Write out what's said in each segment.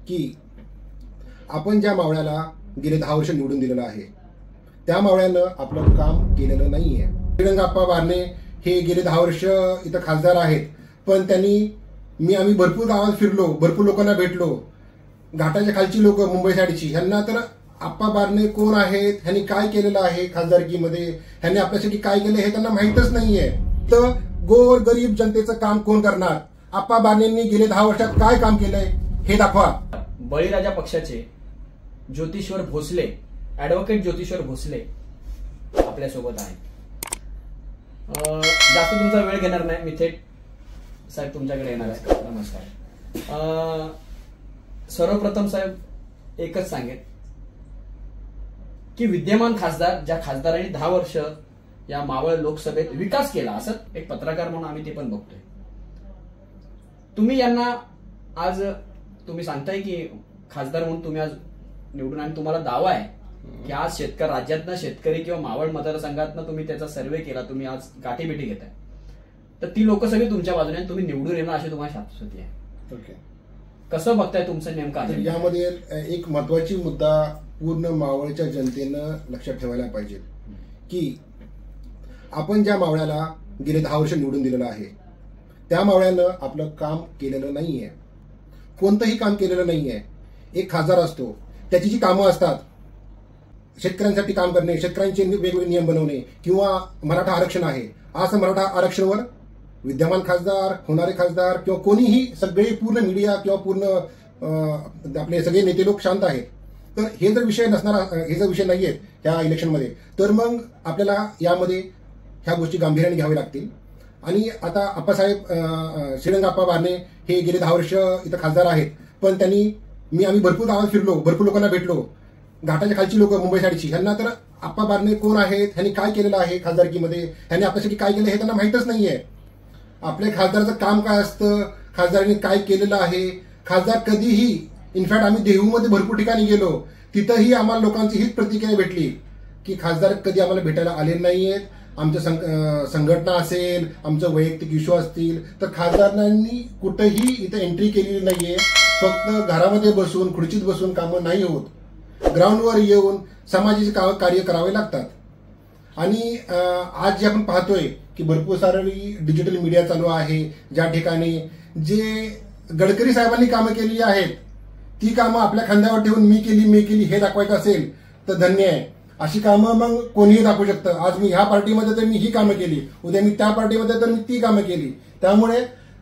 की आपण ज्या मावळ्याला गेले 10 वर्ष निवडून दिलेलं आहे त्या मावळ्यानं आपलं काम केलेलं नाहीये. श्रीरंगाप्पा बारणे हे गेले 10 वर्ष इथं खासदार आहेत, पण त्यांनी आम्ही भरपूर गावात फिरलो, भरपूर लोकांना भेटलो. घाटाच्या खालची लोक मुंबई साईडची, ह्यांना तर आप्पा बारणे कोण आहेत, ह्यांनी काय केलेलं आहे खासदारकीमध्ये, ह्यांनी आपल्यासाठी काय केलं हे त्यांना माहीतच नाहीये. तर गोर गरीब जनतेचं काम कोण करणार? आप्पा बारणेंनी गेले 10 वर्षात काय काम केलंय हे दाखवा. बळीराजा पक्षाचे ज्योतिश्वर भोसले, ऍडव्होकेट ज्योतिश्वर भोसले आपल्यासोबत आहे. जास्त तुमचा वेळ घेणार नाही, मी थेट साहेब तुमच्याकडे येणार आहे. नमस्कार. सर्वप्रथम साहेब एकच सांगेन की विद्यमान खासदार, ज्या खासदारांनी 10 वर्ष या मावळ लोकसभेत विकास केला, असं एक पत्रकार म्हणून आम्ही ते पण बघतोय, तुम्ही यांना आज तुम्ही सांगताय की खासदार म्हणून तुम्ही आज निवडून, आणि तुम्हाला दावा आहे की आज राज्यातनं शेतकरी किंवा मावळ मतदारसंघातनं तुम्ही त्याचा सर्व्हे केला, तुम्ही आज गाठीभेटी घेताय, तर ती लोक सगळी तुमच्या बाजूने तुम्ही निवडून येणार अशी तुम्हाला शाश्वती आहे. ओके, कसं बघताय तुमचं नेमकं? यामध्ये एक महत्वाची मुद्दा पूर्ण मावळच्या जनतेनं लक्षात ठेवायला पाहिजे की आपण ज्या मावळ्याला गेले 10 वर्ष निवडून दिलेलं आहे त्या मावळ्यानं आपलं काम केलेलं नाहीये, कोणतंही काम केलेलं नाहीये. एक खासदार असतो, त्याची जी कामं असतात, शेतकऱ्यांसाठी काम करणे, शेतकऱ्यांचे वेगवेगळे नियम बनवणे, किंवा मराठा आरक्षण आहे, आज मराठा आरक्षणावर विद्यमान खासदार, होणारे खासदार किंवा कोणीही, सगळे पूर्ण मीडिया किंवा पूर्ण आपले सगळे नेते लोक शांत आहेत. तर हे जर विषय नसणारा, हे जर विषय नाहीयेत ह्या इलेक्शनमध्ये, तर मग आपल्याला यामध्ये ह्या गोष्टी गांभीर्याने घ्याव्या लागतील. आणि आता आप्पासाहेब श्रीरंगाप्पा बारणे हे गेले 10 वर्ष इथं खासदार आहेत, पण आम्ही भरपूर गावात फिरलो, भरपूर लोकांना भेटलो. घाटाच्या खालची लोक मुंबई साईडची, ह्यांना तर आप्पा बारणे कोण आहेत, ह्यांनी काय केलेलं आहे खासदारकीमध्ये, ह्यांनी आपल्यासाठी काय केलं हे त्यांना माहीतच नाहीये. आपल्या खासदाराचं काम काय असतं, खासदारांनी काय केलेलं आहे. खासदार कधीही, इनफॅक्ट आम्ही देहूमध्ये भरपूर ठिकाणी गेलो, तिथंही आम्हाला लोकांची हीच प्रतिक्रिया भेटली की खासदार कधी आम्हाला भेटायला आले नाहीयेत. आमच्या संघटना असेल, आमचं वैयक्तिक इश्यू असतील, तर खासदारांनी कुठेही इथं एंट्री केलेली नाहीये. फक्त घरामध्ये बसून, खुर्चीत बसून कामं नाही होत, ग्राउंडवर येऊन समाजाचे कार्य करावे लागतात. आणि आज जे आपण पाहतोय की भरपूर सारी डिजिटल मीडिया चालू आहे, ज्या ठिकाणी जे गडकरी साहेबांनी कामं केलेली आहेत ती कामं आपल्या खांद्यावर ठेवून मी केली हे दाखवायचं असेल तर धन्य आहे. अशी कामं मग कोणीही दाखवू शकतं. आज मी ह्या पार्टीमध्ये तर मी ही कामं केली, उद्या मी त्या पार्टीमध्ये तर मी ती कामं केली. त्यामुळे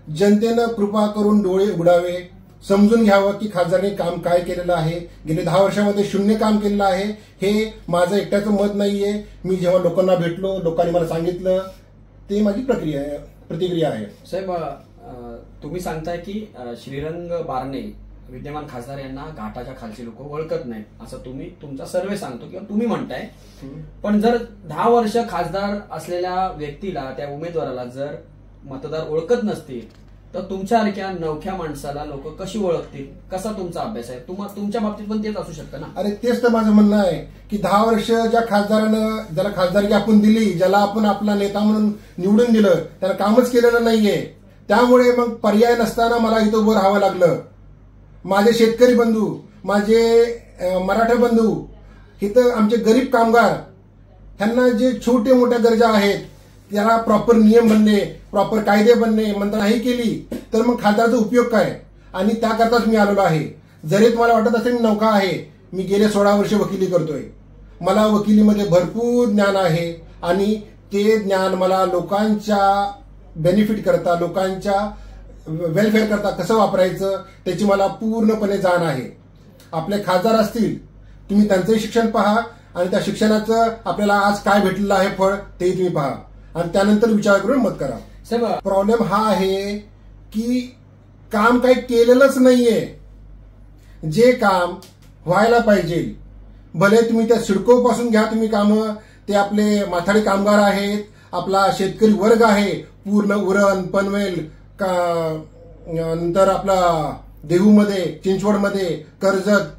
जनतेनं कृपा करून डोळे उघडावे, समजून घ्यावं की खासदारांनी काम काय केलेलं आहे. गेले 10 वर्षामध्ये शून्य काम केलेलं आहे. हे माझं एकट्याचं मत नाहीये. मी जेव्हा लोकांना भेटलो, लोकांनी मला सांगितलं, ते माझी प्रतिक्रिया आहे. साहेब, तुम्ही सांगताय की श्रीरंग बारणे विद्यमान खासदार यांना घाटाच्या खालची लोक ओळखत नाहीत, असं तुम्ही तुमचा सर्व्हे सांगतो किंवा तुम्ही म्हणताय. पण जर 10 वर्ष खासदार असलेल्या व्यक्तीला, त्या उमेदवाराला जर मतदार ओळखत नसतील, तर तुमच्यासारख्या नवख्या माणसाला लोक कशी ओळखतील? कसा तुमचा अभ्यास आहे? तुमच्या बाबतीत पण तेच असू शकतं ना? अरे तेच तर माझं म्हणणं आहे की 10 वर्ष ज्या खासदारानं, ज्याला खासदारकी आपण दिली, ज्याला आपण आपला नेता म्हणून निवडून दिलं, त्याला कामच केलेलं नाहीये. त्यामुळे मग पर्याय नसताना मला इथं उभं राहावं लागलं. माझे शेतकरी बंधू, माझे मराठा बंधू, इथं आमचे गरीब कामगार, ह्यांना जे छोटे मोठ्या गरजा आहेत त्याला प्रॉपर नियम बनणे, प्रॉपर कायदे बनणे, मंत्रणा ही केली तर मग खासदाराचा उपयोग काय? आणि त्याकरताच मी आलेलो आहे. जरी तुम्हाला वाटत असेल मी नौका आहे, मी गेले 16 वर्ष वकिली करतोय. मला वकिलीमध्ये भरपूर ज्ञान आहे आणि ते ज्ञान मला लोकांच्या बेनिफिट करता, लोकांच्या वेलफेअर करता कसं वापरायचं त्याची मला पूर्णपणे जाण आहे. आपले खासदार असतील, तुम्ही त्यांचंही शिक्षण पहा आणि त्या शिक्षणाचं आपल्याला आज काय भेटलेलं आहे फळ तेही तुम्ही पहा आणि त्यानंतर विचार करून मत करा. साहेब, प्रॉब्लेम हा आहे की काम काही केलेलंच नाहीये. जे काम व्हायला पाहिजे, भले तुम्ही त्या सिडको पासून घ्या तुम्ही कामं, ते आपले माथाडी कामगार आहेत, आपला शेतकरी वर्ग आहे, पूर्ण उरण, पनवेल, नंतर आपला देहूमध्ये, चिंचवडमध्ये, कर्जत,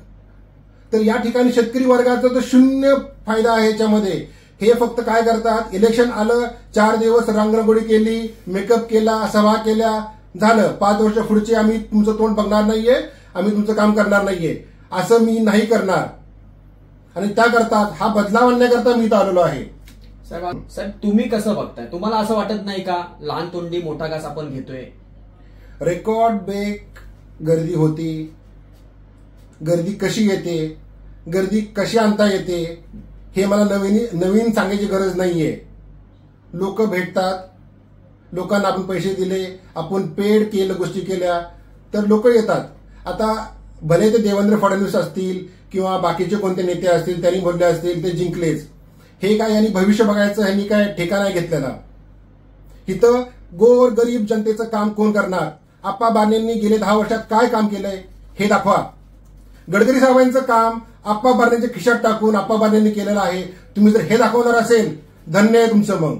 तर या ठिकाणी शेतकरी वर्गाचा तर शून्य फायदा आहे याच्यामध्ये. हे फक्त काय करतात, इलेक्शन आलं, 4 दिवस रंगरंगोळी केली, मेकअप केला, सभा केल्या, झालं, 5 वर्ष पुढचे आम्ही तुमचं तोंड बघणार नाहीये आम्ही तुमचं काम करणार नाहीये, असं मी नाही करणार. आणि त्याकरता हा बदलाव आणण्याकरता मी इथं आलेलो आहे. साहेब तुम्ही कसं बघताय? तुम्हाला असं वाटत नाही का लहान तोंडी मोठा घास आपण घेतोय? रेकॉर्ड ब्रेक गर्दी होती. गर्दी कशी येते, गर्दी कशी आणता येते, हे मला नवीन सांगायची गरज नाहीये. लोक भेटतात, लोकांना आपण पैसे दिले, आपण पेड केलं, गोष्टी केल्या तर लोक येतात. आता भले ते देवेंद्र फडणवीस असतील किंवा बाकीचे कोणते नेते असतील, त्यांनी बोलले असतील ते जिंकलेच, हे काय यांनी भविष्य बघायचं, ह्यांनी काय ठेका नाही घेतलेला. इथं गोर गरीब जनतेचं काम कोण करणार? आप्पा बारणेंनी गेले 10 वर्षात काय काम केलंय हे दाखवा. गडकरी साहेबांचं काम आप्पा बारणेंच्या खिशात टाकून आप्पा बारणेंनी केलेलं आहे. तुम्ही जर हे दाखवणार असेल, धन्य आहे तुमचं. मग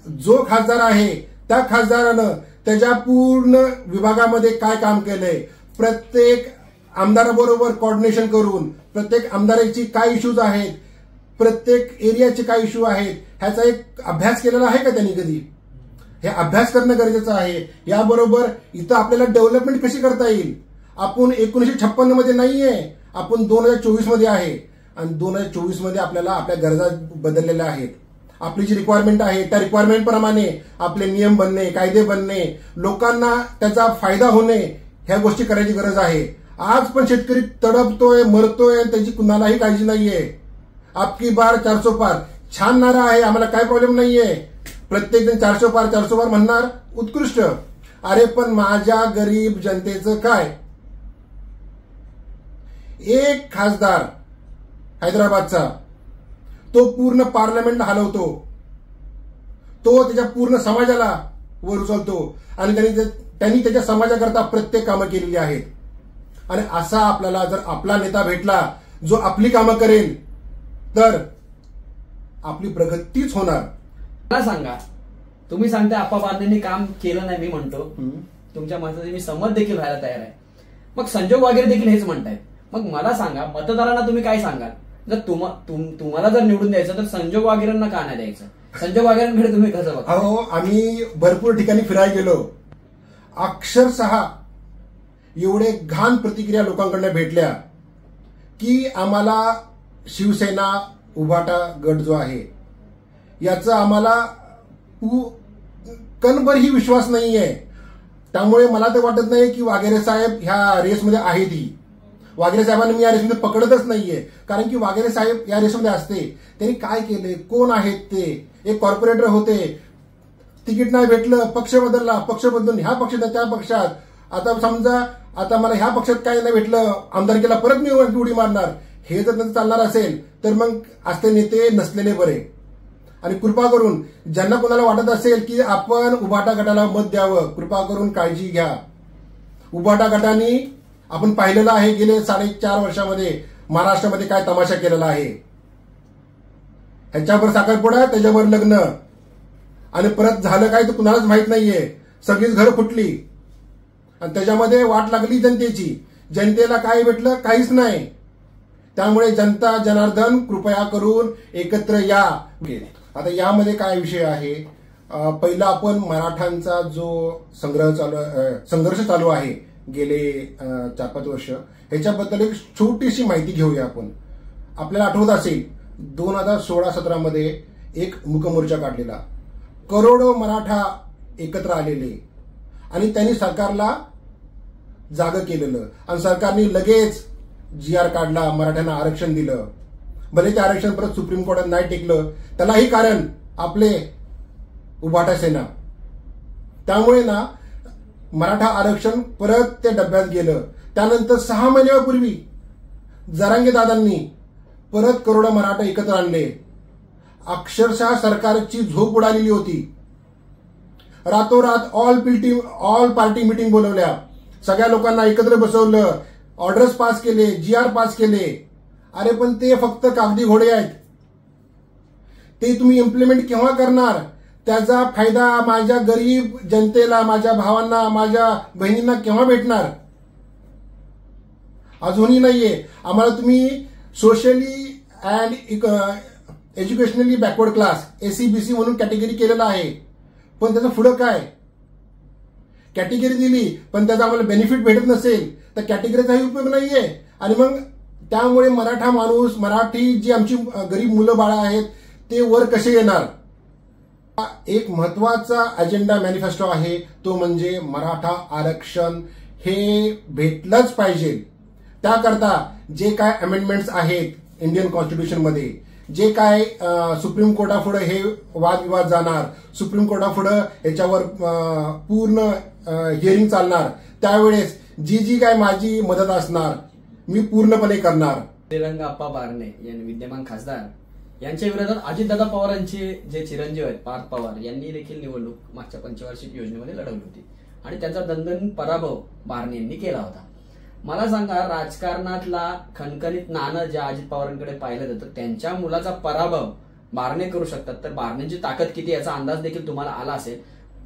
जो खासदार आहे त्या खासदारानं त्याच्या पूर्ण विभागामध्ये काय काम केलंय, प्रत्येक आमदाराबरोबर कोऑर्डिनेशन करून प्रत्येक आमदाराची काय इश्यूज आहेत, प्रत्येक एरियाचे काय इश्यू आहेत, ह्याचा एक अभ्यास केलेला आहे का त्यांनी कधी? हे अभ्यास करणं गरजेचं आहे. याबरोबर इथं आपल्याला डेव्हलपमेंट कशी करता येईल. आपण 1956 मध्ये नाहीये, आपण 2024 मध्ये आहे. आणि 2024 मध्ये आपल्याला आपल्या गरजा बदललेल्या आहेत. आपली जी रिक्वायरमेंट आहे त्या रिक्वायरमेंट प्रमाणे आपले नियम बनणे, कायदे बनणे, लोकांना त्याचा फायदा होणे, ह्या गोष्टी करायची गरज आहे. आज पण शेतकरी तडपतोय, मरतोय, त्याची कुणालाही काळजी नाहीये. आपकी बार 400 पार छान नारा आहे, आम्हाला काय प्रॉब्लेम नाहीये. प्रत्येक जण 400 पार म्हणणार, उत्कृष्ट. अरे पण माझ्या गरीब जनतेचं काय? एक खासदार हैदराबादचा, तो पूर्ण पार्लमेंटला हलवतो, तो त्याच्या पूर्ण समाजाला वर उचलतो आणि त्यांनी त्याच्या समाजाकरता प्रत्येक कामं केलेली आहेत. आणि असा आपल्याला जर आपला नेता भेटला जो आपली कामं करेल तर आपली प्रगतीच होणार. मला सांगा, तुम्ही सांगता आप्पा बारणेंनी काम केलं नाही, मी म्हणतो तुमच्या मताशी मी सहमत देखील व्हायला तयार आहे. मग संजोग वगैरे देखील हेच म्हणतायत. मग मला सांगा, मतदारांना तुम्ही काय सांगाल? जर तुम्हाला जर निवडून द्यायचं तर संजोग वागेरेंना का नाही द्यायचं? संजोग वागेरेंकडे तुम्ही कसं बघता? अहो, आम्ही भरपूर ठिकाणी फिरायला गेलो. अक्षरशः एवढे घाण प्रतिक्रिया लोकांकडनं भेटल्या की आम्हाला शिवसेना उभाटा गट जो आहे याचा आम्हाला कणभरही विश्वास नाहीये. त्यामुळे मला तर वाटत नाही की वाघेरे साहेब ह्या रेसमध्ये आहेत. ही वाघेरे साहेबांना मी या रेसमध्ये पकडतच नाहीये, कारण की वाघेरे साहेब या रेसमध्ये असते. त्यांनी काय केले, कोण आहेत ते? एक कॉर्पोरेटर होते, तिकीट नाही भेटलं, पक्ष बदलला, पक्ष बदलून ह्या पक्षात त्या पक्षात. आता समजा आता मला ह्या पक्षात काय नाही भेटलं, आमदारकीला परत मी उडी मारणार. हे जर त्यांचं चालणार असेल तर मग असते नेते नसलेले बरे. आणि कृपा करून ज्यांना कोणाला वाटत असेल की आपण उभाटा गटाला मत द्यावं, कृपा करून काळजी घ्या. उभाटा गटाने आपण पाहिलेलं आहे गेले 4.5 वर्षामध्ये महाराष्ट्रामध्ये काय तमाशा केलेला आहे. ह्याच्यावर साखरपुडा, त्याच्यावर लग्न, आणि परत झालं काय तर कुणालाच माहित नाहीये. सगळीच घरं फुटली आणि त्याच्यामध्ये वाट लागली जनतेची. जनतेला काय भेटलं? काहीच नाही. त्यामुळे जनता जनार्दन कृपया करून एकत्र या. आता यामध्ये काय विषय आहे? पहिला आपण मराठ्यांचा जो संघर्ष चालू आहे गेले 4-5 वर्ष, ह्याच्याबद्दल एक छोटीशी माहिती घेऊया आपण. आपल्याला आठवत असेल 2016-17 मध्ये एक मूकमोर्चा काढलेला, करोडो मराठा एकत्र आलेले आणि त्यांनी सरकारला जागं केलेलं आणि सरकारने लगेच GR काढला, मराठ्यांना आरक्षण दिलं. भले ते आरक्षण परत सुप्रीम कोर्टात नाही टेकलं, त्यालाही कारण आपले उभाटा सेना. त्यामुळे ना मराठा आरक्षण परत ते डब्यात गेलं. त्यानंतर 6 महिन्यापूर्वी जरांगे दादांनी परत करोडो मराठा एकत्र आणले. अक्षरशः सरकारची झोप उडालेली होती. रातोरात ऑल पार्टी मीटिंग बोलवल्या, सगळ्या लोकांना एकत्र बसवलं, ऑर्डर्स पास केले, GR पास केले. अरे पण ते फक्त कागदी घोडे आहेत. ते तुम्ही इम्प्लिमेंट केव्हा करणार? त्याचा फायदा माझ्या गरीब जनतेला, माझ्या भावांना, माझ्या बहिणींना केव्हा भेटणार? अजूनही नाहीये. आम्हाला तुम्ही socially and educationally backward class SC-BC म्हणून कॅटेगरी केलेला आहे, पण त्याचं पुढं काय? कॅटेगरी दिली पण त्याचा आम्हाला बेनिफिट भेटत नसेल तर कॅटेगरीचाही उपयोग नाहीये. आणि मग त्यामुळे मराठा माणूस, मराठी जी आमची गरीब मुलं बाळं आहेत ते वर कसे येणार. एक महत्वाचा अजेंडा मॅनिफेस्टो आहे, तो म्हणजे मराठा आरक्षण हे भेटलंच पाहिजे. त्याकरता जे काय अमेंडमेंट्स आहेत इंडियन कॉन्स्टिट्यूशनमध्ये, जे काय सुप्रीम कोर्टापुढे हे वादविवाद जाणार, सुप्रीम कोर्टापुढे याच्यावर पूर्ण हिअरिंग चालणार, त्यावेळेस जी जी काय माझी मदत असणार मी पूर्णपणे करणार. श्रीरंग अप्पा बारणे यांनी विद्यमान खासदार यांच्या विरोधात अजितदादा पवारांचे जे चिरंजीव आहेत पार्थ पवार यांनी देखील निवडणूक मागच्या पंचवार्षिक योजनेमध्ये लढवली होती आणि त्यांचा दणदणीत पराभव बारणे यांनी केला होता. मला सांगा, राजकारणातला खणखणीत नाणं ज्या अजित पवारांकडे पाहिलं जातं त्यांच्या मुलाचा पराभव बारणे करू शकतात, तर बारणेची ताकद किती याचा अंदाज देखील तुम्हाला आला असेल.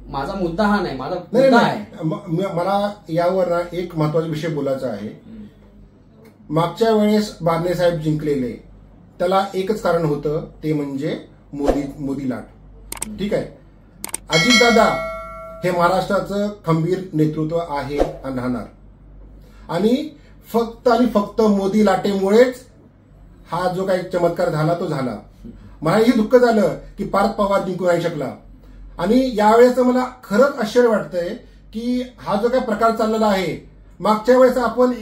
माझा मुद्दा हा नाही, माझा मुद्दा आहे मला यावर एक महत्वाचा विषय बोलायचा आहे. मागच्या वेळेस बारणे साहेब जिंकलेले त्याला एकच कारण होतं, ते म्हणजे मोदी लाट. ठीक आहे, अजितदादा हे महाराष्ट्राचं खंबीर नेतृत्व आहे आणि राहणार. आणि फक्त मोदी लाटेमुळेच हा जो काही चमत्कार झाला तो झाला. मला हे दुःख झालं की पार्थ पवार जिंकू नाही शकला. आणि यावेळेस मला खरंच आश्चर्य वाटतंय की हा जो काही प्रकार चाललेला आहे, मागच्या वेळेस आपण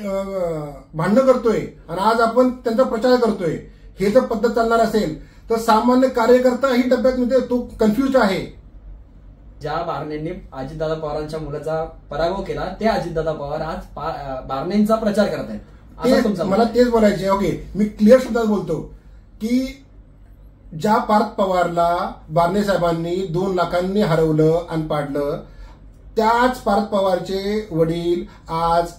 भांडणं करतोय आणि आज आपण त्यांचा प्रचार करतोय, हे जर पद्धत चालणार असेल तर सामान्य कार्यकर्ता ही डब्यात तो कन्फ्युज आहे. ज्या बारणेंनी अजितदादा पवारांच्या मुलाचा पराभव केला ते अजितदादा पवार आज बारणेंचा प्रचार करत आहेत. मला तेच बोलायचे. ओके, मी क्लिअर शब्दात बोलतो की ज्या पार्थ पवारला बारणे साहेबांनी 2 लाखांनी हरवलं आणि पाडलं, त्याच पार्थ पवारचे वडील आज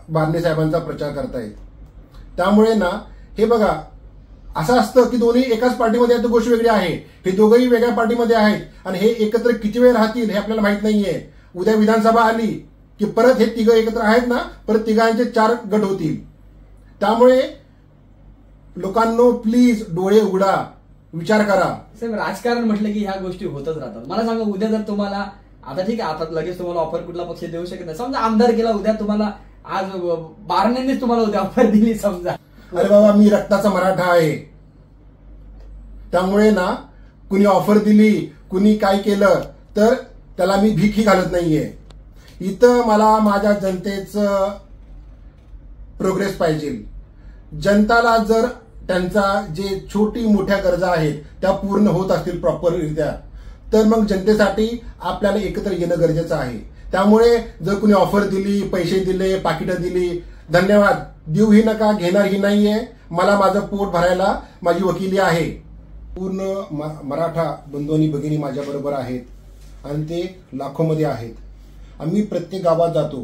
बारणे साहेबांचा प्रचार करतायत. त्यामुळे ना हे बघा, असं असतं की दोन्ही एकाच पार्टीमध्ये आहेत, गोष्ट वेगळी आहे. हे दोघंही वेगळ्या पार्टीमध्ये आहेत आणि हे एकत्र किती वेळ राहतील हे आपल्याला माहित नाहीये. उद्या विधानसभा आली की परत हे तिघं एकत्र आहेत ना, परत तिघांचे 4 गट होतील. त्यामुळे लोकांनो प्लीज डोळे उघडा, विचार करा. साहेब, राजकारण म्हटलं की ह्या गोष्टी होतच राहतात. मला सांगा, उद्या जर तुम्हाला आता ठीक आहे, आता लगेच तुम्हाला ऑफर कुठला पक्ष देऊ शकत नाही. समजा आमदार केला उद्या तुम्हाला, आज बारणेंनीच तुम्हाला उद्या ऑफर दिली समजा. अरे बाबा, मी रक्ताचा मराठा आहे. त्यामुळे ना कुणी ऑफर दिली, कुणी काय केलं तर त्याला मी भीक ही घालत नाहीये. इथं मला माझ्या जनतेचं प्रोग्रेस पाहिजे. जनताला जर त्यांचा जे छोटी मोठ्या गरजा आहेत त्या पूर्ण होत असतील प्रॉपररित्या, तर मग जनतेसाठी आपल्याला एकत्र येणं गरजेचं आहे. त्यामुळे जर कुणी ऑफर दिली, पैसे दिले, पाकिटं दिली, धन्यवाद, देऊही नका, घेणारही नाहीये. मला माझं पोट भरायला माझी वकिली आहे. पूर्ण मराठा बंधू आणि भगिनी माझ्या बरोबर आहेत आणि ते लाखोमध्ये आहेत. आम्ही प्रत्येक गावात जातो,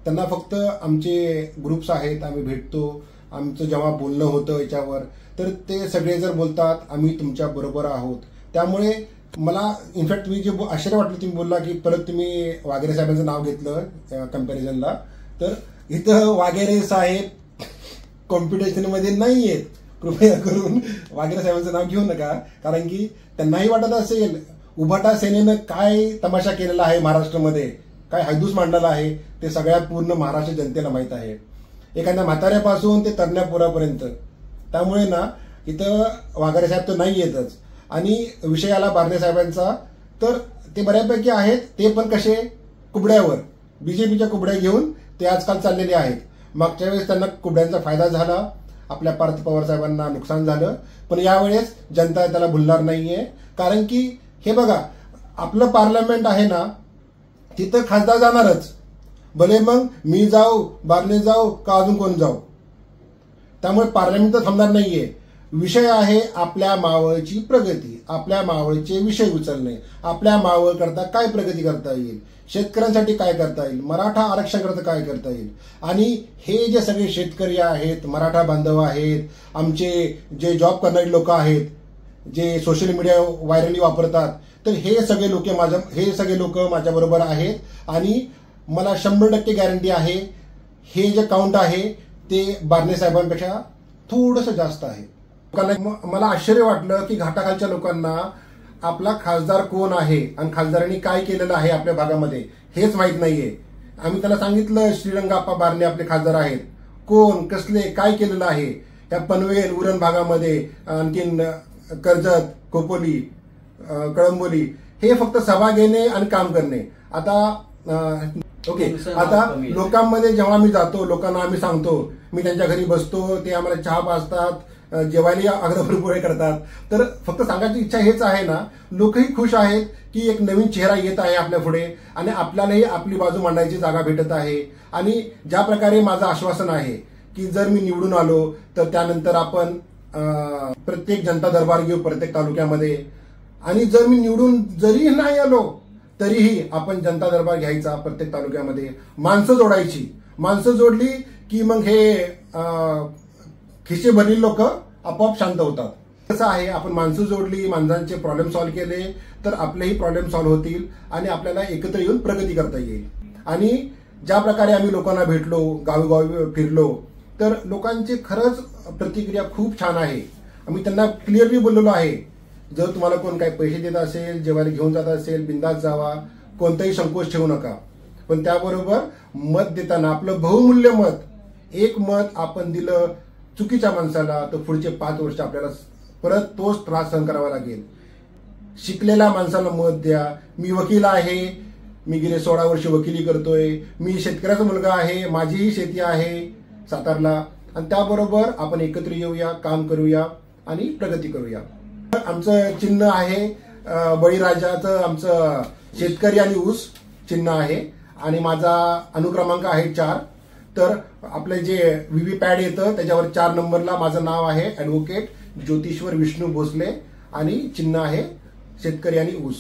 त्यांना फक्त आमचे ग्रुप्स आहेत, आम्ही भेटतो, आमचं जेव्हा बोलणं होतं याच्यावर, तर ते सगळे जर बोलतात आम्ही तुमच्या बरोबर आहोत. त्यामुळे मला इनफॅक्ट तुम्ही जे आश्चर्य वाटलं, तुम्ही बोलला की परत तुम्ही वाघेरे साहेबांचं नाव घेतलं कम्पॅरिझनला, तर इथं वाघेरे साहेब कॉम्पिटिशनमध्ये नाही आहेत. कृपया करून वाघेरे साहेबांचं नाव घेऊ नका, कारण की त्यांनाही वाटत असेल उभाटा सेनेनं काय तमाशा केलेला आहे महाराष्ट्रामध्ये, काय हैदूस मांडलेला आहे ते सगळ्या पूर्ण महाराष्ट्र जनतेला माहीत आहे, एखाद्या म्हाताऱ्यापासून ते तरण्या पोरापर्यंत. त्यामुळे ना इथं वाघेरे साहेब तर नाही येतच. आणि विषय आला बारणे साहेबांचा, तर ते बऱ्यापैकी आहेत, ते पण कसे कुबड्यावर, बीजेपीच्या कुबड्या घेऊन ते आजकाल चाललेले आहेत. मागच्या वेळेस त्यांना कुबड्यांचा फायदा झाला, आपल्या पार्थ पवार साहेबांना नुकसान झालं, पण यावेळेस जनता त्याला भुलणार नाहीये. कारण की हे बघा, आपलं पार्लमेंट आहे ना, तिथं खासदार जाणारच, भले मग मी जाऊ, बारणे जाऊ का अजून कोण जाऊ. त्यामुळे पार्लमेंट तर थांबणार नाहीये. विषय आहे आपल्या मावळची प्रगती, आपल्या मावळचे विषय उचलणे, आपल्या मावळ करता काय प्रगती करता येईल, शेतकऱ्यांसाठी काय करता येईल, मराठा आरक्षण करता काय करता येईल. आणि हे जे सगळे शेतकरी आहेत, मराठा बांधव आहेत, आमचे जे जॉब करणारे लोक आहेत, जे सोशल मीडिया व्हायरली वापरतात, तर हे सगळे लोक माझ्याबरोबर आहेत. आणि मला 100% गॅरंटी आहे, हे जे काउंट आहे ते बारणे साहेबांपेक्षा थोडंसं जास्त आहे. मला आश्चर्य वाटलं की घाटाखालच्या लोकांना आपला खासदार कोण आहे आणि खासदारांनी काय केलेलं आहे आपल्या भागामध्ये हेच माहित नाहीये. आम्ही त्याला सांगितलं श्रीरंगाप्पा बारणे आपले खासदार आहेत, कोण कसले काय केलेलं आहे या पनवेल उरण भागामध्ये, आणखीन कर्जत, खोपोली, कळंबोली, हे फक्त सभा घेणे आणि काम करणे. आता ओके, आता लोकांमध्ये जेव्हा मी जातो, लोकांना आम्ही सांगतो, मी त्यांच्या घरी बसतो, ते आम्हाला चहा पाजतात, जेवायला अगदी पुढे करतात. तर फक्त सांगायची इच्छा हेच आहे ना, लोकही खुश आहेत की एक नवीन चेहरा येत आहे आपल्या पुढे आणि आपल्यालाही आपली बाजू मांडायची जागा भेटत आहे. आणि ज्या प्रकारे माझं आश्वासन आहे की जर मी निवडून आलो तर त्यानंतर आपण प्रत्येक जनता दरबार घेऊ प्रत्येक तालुक्यामध्ये, आणि जर मी निवडून जरी नाही आलो तरीही आपण जनता दरबार घ्यायचा प्रत्येक तालुक्यामध्ये. माणसं जोडायची, माणसं जोडली की मग हे खिसे भरलेली लोक आपोआप शांत होतात. कसं आहे, आपण माणसं जोडली, माणसांचे प्रॉब्लेम सॉल्व्ह केले तर आपलेही प्रॉब्लेम सॉल्व्ह होतील आणि आपल्याला एकत्र येऊन प्रगती करता येईल. आणि ज्या प्रकारे आम्ही लोकांना भेटलो, गावोगावी फिरलो, तर लोकांची खरंच प्रतिक्रिया खूप छान आहे. आम्ही त्यांना क्लिअरली बोललेलो आहे, जर तुम्हाला कोण काही पैसे देत असेल, जेवायला घेऊन जात असेल, बिंदास जावा, कोणताही संकोच ठेवू नका. पण त्याबरोबर मत देताना आपलं बहुमूल्य मत, एक मत आपण दिलं चुकीच्या माणसाला तर पुढचे 5 वर्ष आपल्याला परत तोच त्रास सहन करावा लागेल. शिकलेल्या माणसाला मत द्या. मी वकील आहे, मी गेले 16 वर्ष वकिली करतोय, मी शेतकऱ्याचा मुलगा आहे, माझीही शेती आहे सातारला, आणि त्याबरोबर आपण एकत्र येऊया, काम करूया आणि प्रगती करूया. आमचं चिन्ह आहे बळीराजाचं, आमचं शेतकरी आणि ऊस चिन्ह आहे, आणि माझा अनुक्रमांक आहे 4. तर आपलं जे व्हीव्हीपॅड येतं त्याच्यावर 4 नंबरला माझं नाव आहे ॲडव्होकेट ज्योतिश्वर विष्णू भोसले, आणि चिन्ह आहे शेतकरी आणि ऊस.